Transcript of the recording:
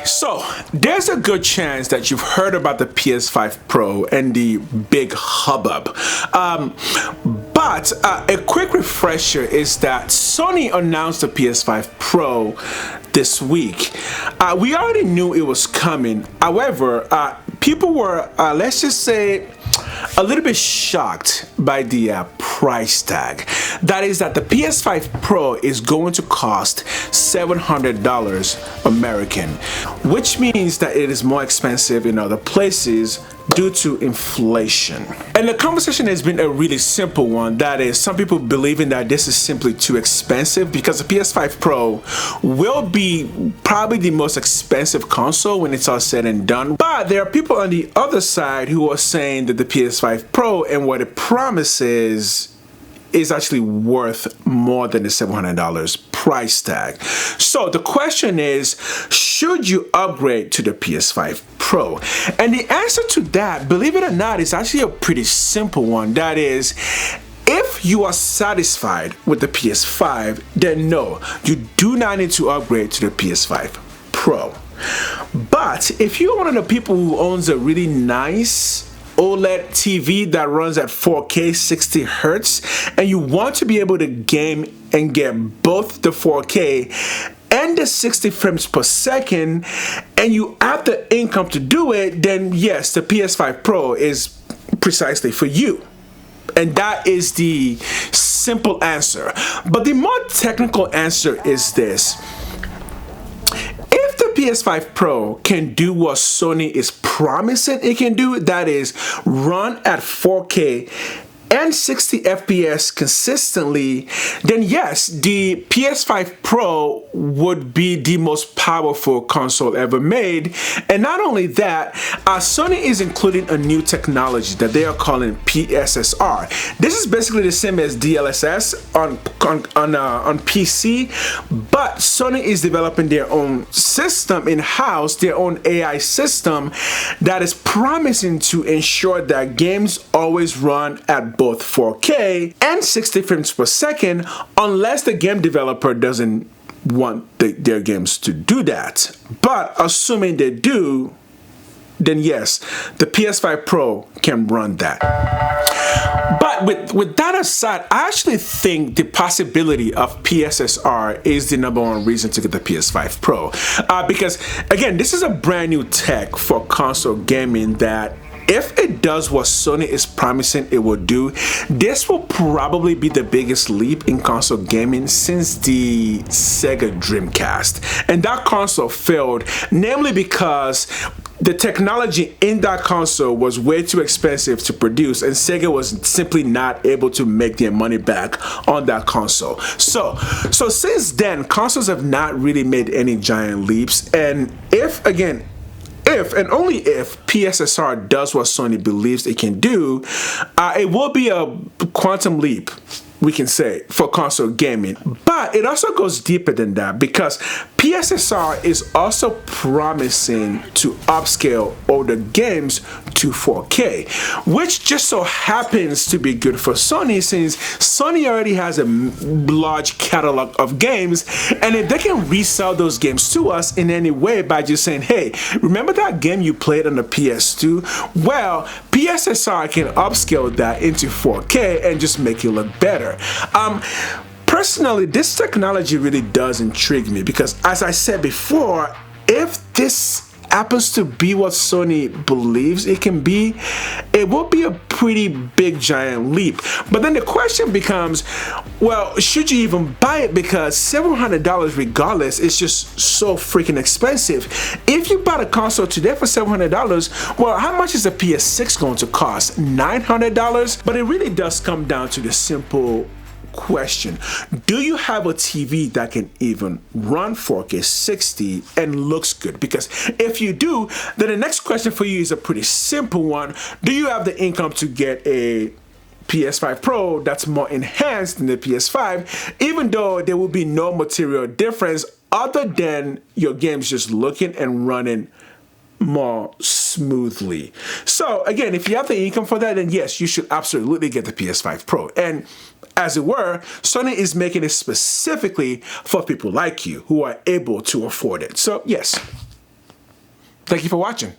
So, there's a good chance that you've heard about the PS5 Pro and the big hubbub. But a quick refresher is that Sony announced the PS5 Pro this week. We already knew it was coming. However, people were, let's just say, a little bit shocked by the price tag. That is that the PS5 Pro is going to cost $700 American, which means that it is more expensive in other places due to inflation. And the conversation has been a really simple one. That is, some people believing that this is simply too expensive because the PS5 Pro will be probably the most expensive console when it's all said and done. But there are people on the other side who are saying that the PS5 Pro and what it promises is actually worth more than the $700 price tag. So the question is, should you upgrade to the PS5 Pro? And the answer to that, believe it or not, is actually a pretty simple one. That is, if you are satisfied with the PS5, then no, you do not need to upgrade to the PS5 Pro. But if you're one of the people who owns a really nice OLED TV that runs at 4K 60 Hz and you want to be able to game and get both the 4K and the 60 frames per second, and you have the income to do it, then yes, the PS5 Pro is precisely for you. And that is the simple answer. But the more technical answer is this. If the PS5 Pro can do what Sony is promising it can do, that is run at 4K and 60 FPS consistently, then yes, the PS5 Pro would be the most powerful console ever made. And not only that, Sony is including a new technology that they are calling PSSR. This is basically the same as DLSS on PC, but Sony is developing their own system in-house, their own AI system that is promising to ensure that games always run at both 4K and 60 frames per second, unless the game developer doesn't want their games to do that. But assuming they do, then yes, the PS5 Pro can run that. But with that aside, I actually think the possibility of PSSR is the number one reason to get the PS5 Pro. Because, again, this is a brand new tech for console gaming that, if it does what Sony is promising it will do, this will probably be the biggest leap in console gaming since the Sega Dreamcast. And that console failed, namely because the technology in that console was way too expensive to produce, and Sega was simply not able to make their money back on that console. So since then, consoles have not really made any giant leaps. And if and only if PSSR does what Sony believes it can do, it will be a quantum leap, we can say, for console gaming. But it also goes deeper than that, because PSSR is also promising to upscale older games to 4K, which just so happens to be good for Sony, since Sony already has a large catalog of games, and if they can resell those games to us in any way by just saying, hey, remember that game you played on the PS2? Well, PSSR can upscale that into 4K and just make it look better. Personally, this technology really does intrigue me because, as I said before, if this happens to be what Sony believes it can be, it will be a pretty big giant leap. But then the question becomes, well, should you even buy it? Because $700 regardless is just so freaking expensive. If you bought a console today for $700, well, how much is a PS6 going to cost? $900? But it really does come down to the simple question: do you have a TV that can even run 4K 60 and looks good? Because if you do, then the next question for you is a pretty simple one. Do you have the income to get a PS5 Pro that's more enhanced than the PS5, even though there will be no material difference other than your games just looking and running more smoothly? So again, if you have the income for that, then yes, you should absolutely get the PS5 Pro. And as it were, Sony is making it specifically for people like you who are able to afford it. So yes. Thank you for watching.